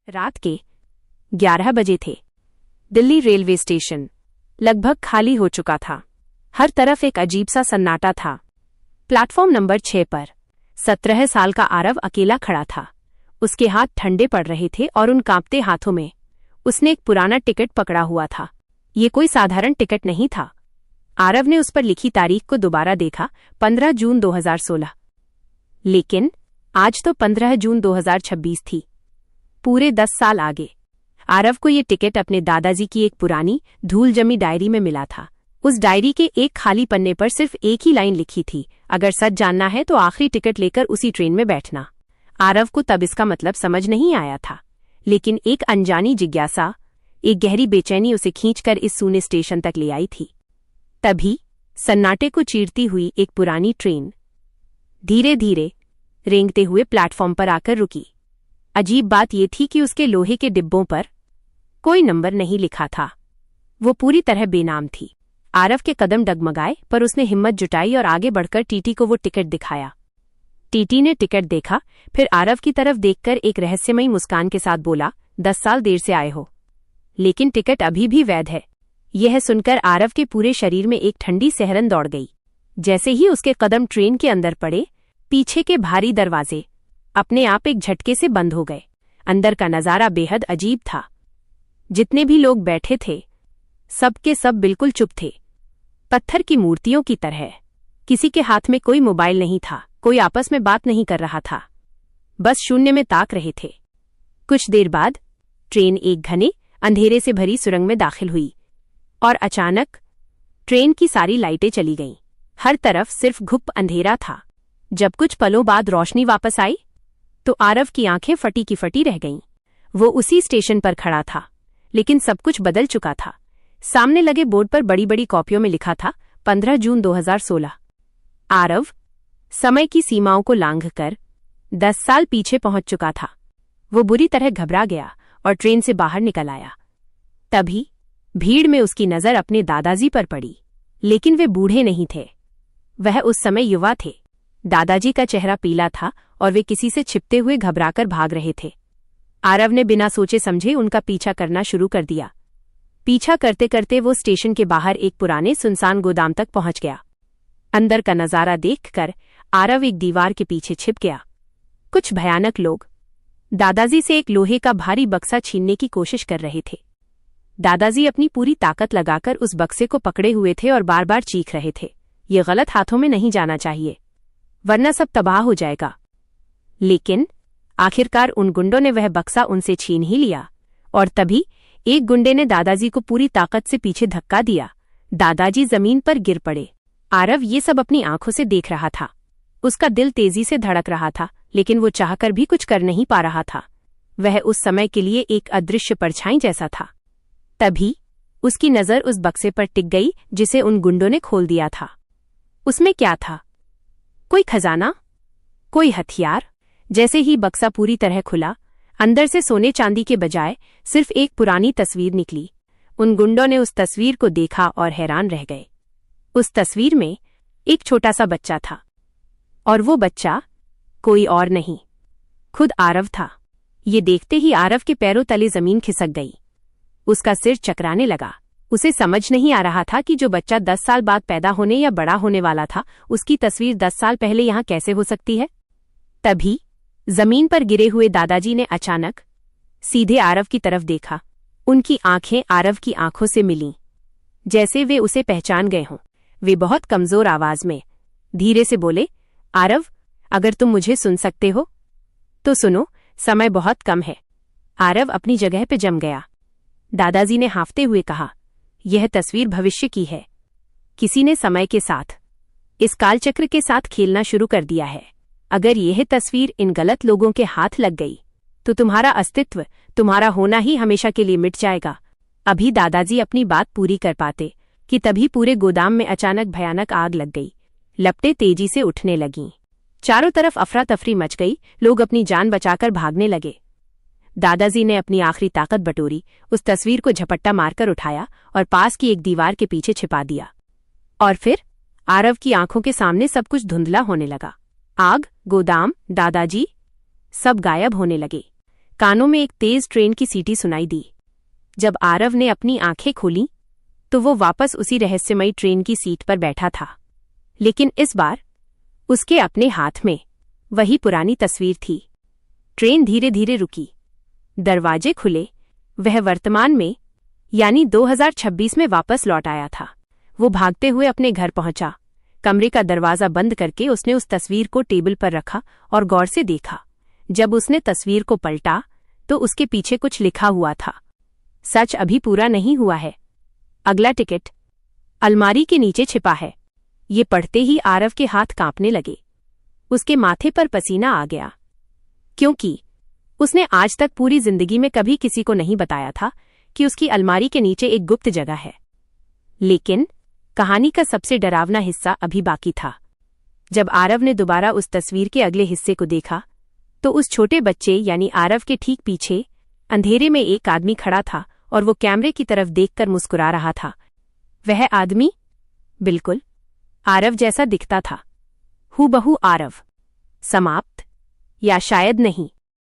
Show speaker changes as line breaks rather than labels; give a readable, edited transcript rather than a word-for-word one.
रात के 11 बजे थे। दिल्ली रेलवे स्टेशन लगभग खाली हो चुका था। हर तरफ एक अजीब सा सन्नाटा था। प्लेटफॉर्म नंबर 6 पर 17 साल का आरव अकेला खड़ा था। उसके हाथ ठंडे पड़ रहे थे और उन कांपते हाथों में उसने एक पुराना टिकट पकड़ा हुआ था। ये कोई साधारण टिकट नहीं था। आरव ने उस पर लिखी तारीख को दोबारा देखा, 15 जून 2016। लेकिन आज तो 15 जून 2026 थी। पूरे 10 साल आगे। आरव को ये टिकट अपने दादाजी की एक पुरानी धूल जमी डायरी में मिला था। उस डायरी के एक खाली पन्ने पर सिर्फ एक ही लाइन लिखी थी, अगर सच जानना है तो आखिरी टिकट लेकर उसी ट्रेन में बैठना। आरव को तब इसका मतलब समझ नहीं आया था, लेकिन एक अनजानी जिज्ञासा, एक गहरी बेचैनी उसे खींचकर इस सूने स्टेशन तक ले आई थी। तभी सन्नाटे को चीरती हुई एक पुरानी ट्रेन धीरे धीरे रेंगते हुए प्लेटफॉर्म पर आकर रुकी। अजीब बात यह थी कि उसके लोहे के डिब्बों पर कोई नंबर नहीं लिखा था। वो पूरी तरह बेनाम थी। आरव के कदम डगमगाए, पर उसने हिम्मत जुटाई और आगे बढ़कर टीटी को वो टिकट दिखाया। टीटी ने टिकट देखा, फिर आरव की तरफ देखकर एक रहस्यमयी मुस्कान के साथ बोला, 10 साल देर से आए हो, लेकिन टिकट अभी भी वैध है। यह सुनकर आरव के पूरे शरीर में एक ठंडी सहरन दौड़ गई। जैसे ही उसके कदम ट्रेन के अंदर पड़े, पीछे के भारी दरवाजे अपने आप एक झटके से बंद हो गए। अंदर का नजारा बेहद अजीब था। जितने भी लोग बैठे थे, सब के सब बिल्कुल चुप थे, पत्थर की मूर्तियों की तरह। किसी के हाथ में कोई मोबाइल नहीं था, कोई आपस में बात नहीं कर रहा था, बस शून्य में ताक रहे थे। कुछ देर बाद ट्रेन एक घने अंधेरे से भरी सुरंग में दाखिल हुई और अचानक ट्रेन की सारी लाइटें चली गईं। हर तरफ सिर्फ घुप अंधेरा था। जब कुछ पलों बाद रोशनी वापस आई तो आरव की आंखें फटी की फटी रह गईं। वो उसी स्टेशन पर खड़ा था, लेकिन सब कुछ बदल चुका था। सामने लगे बोर्ड पर बड़ी बड़ी कॉपियों में लिखा था, 15 जून 2016। आरव समय की सीमाओं को लांघकर 10 साल पीछे पहुंच चुका था। वो बुरी तरह घबरा गया और ट्रेन से बाहर निकल आया। तभी भीड़ में उसकी नजर अपने दादाजी पर पड़ी, लेकिन वे बूढ़े नहीं थे। वह उस समय युवा थे। दादाजी का चेहरा पीला था और वे किसी से छिपते हुए घबराकर भाग रहे थे। आरव ने बिना सोचे समझे उनका पीछा करना शुरू कर दिया। पीछा करते करते वो स्टेशन के बाहर एक पुराने सुनसान गोदाम तक पहुंच गया। अंदर का नजारा देखकर आरव एक दीवार के पीछे छिप गया। कुछ भयानक लोग दादाजी से एक लोहे का भारी बक्सा छीनने की कोशिश कर रहे थे। दादाजी अपनी पूरी ताकत लगाकर उस बक्से को पकड़े हुए थे और बार बार चीख रहे थे, ये गलत हाथों में नहीं जाना चाहिए, वरना सब तबाह हो जाएगा। लेकिन आखिरकार उन गुंडों ने वह बक्सा उनसे छीन ही लिया और तभी एक गुंडे ने दादाजी को पूरी ताकत से पीछे धक्का दिया। दादाजी जमीन पर गिर पड़े। आरव ये सब अपनी आंखों से देख रहा था। उसका दिल तेजी से धड़क रहा था, लेकिन वो चाहकर भी कुछ कर नहीं पा रहा था। वह उस समय के लिए एक अदृश्य परछाई जैसा था। तभी उसकी नजर उस बक्से पर टिक गई जिसे उन गुंडों ने खोल दिया था। उसमें क्या था? कोई खजाना, कोई हथियार? जैसे ही बक्सा पूरी तरह खुला, अंदर से सोने चांदी के बजाय सिर्फ एक पुरानी तस्वीर निकली। उन गुंडों ने उस तस्वीर को देखा और हैरान रह गए। उस तस्वीर में एक छोटा सा बच्चा था, और वो बच्चा कोई और नहीं, खुद आरव था। ये देखते ही आरव के पैरों तले जमीन खिसक गई। उसका सिर चकराने लगा। उसे समझ नहीं आ रहा था कि जो बच्चा 10 साल बाद पैदा होने या बड़ा होने वाला था, उसकी तस्वीर 10 साल पहले यहां कैसे हो सकती है। तभी जमीन पर गिरे हुए दादाजी ने अचानक सीधे आरव की तरफ देखा। उनकी आंखें आरव की आंखों से मिलीं, जैसे वे उसे पहचान गए हों। वे बहुत कमजोर आवाज में धीरे से बोले, आरव, अगर तुम मुझे सुन सकते हो तो सुनो, समय बहुत कम है। आरव अपनी जगह पे जम गया। दादाजी ने हांफते हुए कहा, यह तस्वीर भविष्य की है। किसी ने समय के साथ, इस कालचक्र के साथ खेलना शुरू कर दिया है। अगर यह तस्वीर इन गलत लोगों के हाथ लग गई तो तुम्हारा अस्तित्व, तुम्हारा होना ही हमेशा के लिए मिट जाएगा। अभी दादाजी अपनी बात पूरी कर पाते कि तभी पूरे गोदाम में अचानक भयानक आग लग गई। लपटें तेजी से उठने लगीं। चारों तरफ अफरा तफरी मच गई। लोग अपनी जान बचाकर भागने लगे। दादाजी ने अपनी आखिरी ताकत बटोरी, उस तस्वीर को झपट्टा मारकर उठाया और पास की एक दीवार के पीछे छिपा दिया। और फिर आरव की आंखों के सामने सब कुछ धुंधला होने लगा। आग, गोदाम, दादाजी, सब गायब होने लगे। कानों में एक तेज ट्रेन की सीटी सुनाई दी। जब आरव ने अपनी आंखें खोली तो वो वापस उसी रहस्यमयी ट्रेन की सीट पर बैठा था, लेकिन इस बार उसके अपने हाथ में वही पुरानी तस्वीर थी। ट्रेन धीरे धीरे रुकी, दरवाजे खुले। वह वर्तमान में यानी 2026 में वापस लौट आया था। वो भागते हुए अपने घर पहुंचा। कमरे का दरवाजा बंद करके उसने उस तस्वीर को टेबल पर रखा और गौर से देखा। जब उसने तस्वीर को पलटा तो उसके पीछे कुछ लिखा हुआ था। सच अभी पूरा नहीं हुआ है, अगला टिकट अलमारी के नीचे छिपा है। ये पढ़ते ही आरव के हाथ कांपने लगे। उसके माथे पर पसीना आ गया, क्योंकि उसने आज तक पूरी जिंदगी में कभी किसी को नहीं बताया था कि उसकी अलमारी के नीचे एक गुप्त जगह है। लेकिन कहानी का सबसे डरावना हिस्सा अभी बाकी था। जब आरव ने दोबारा उस तस्वीर के अगले हिस्से को देखा तो उस छोटे बच्चे यानी आरव के ठीक पीछे अंधेरे में एक आदमी खड़ा था और वो कैमरे की तरफ देखकर मुस्कुरा रहा था। वह आदमी बिल्कुल आरव जैसा दिखता था, हूबहू आरव। समाप्त, या शायद नहीं।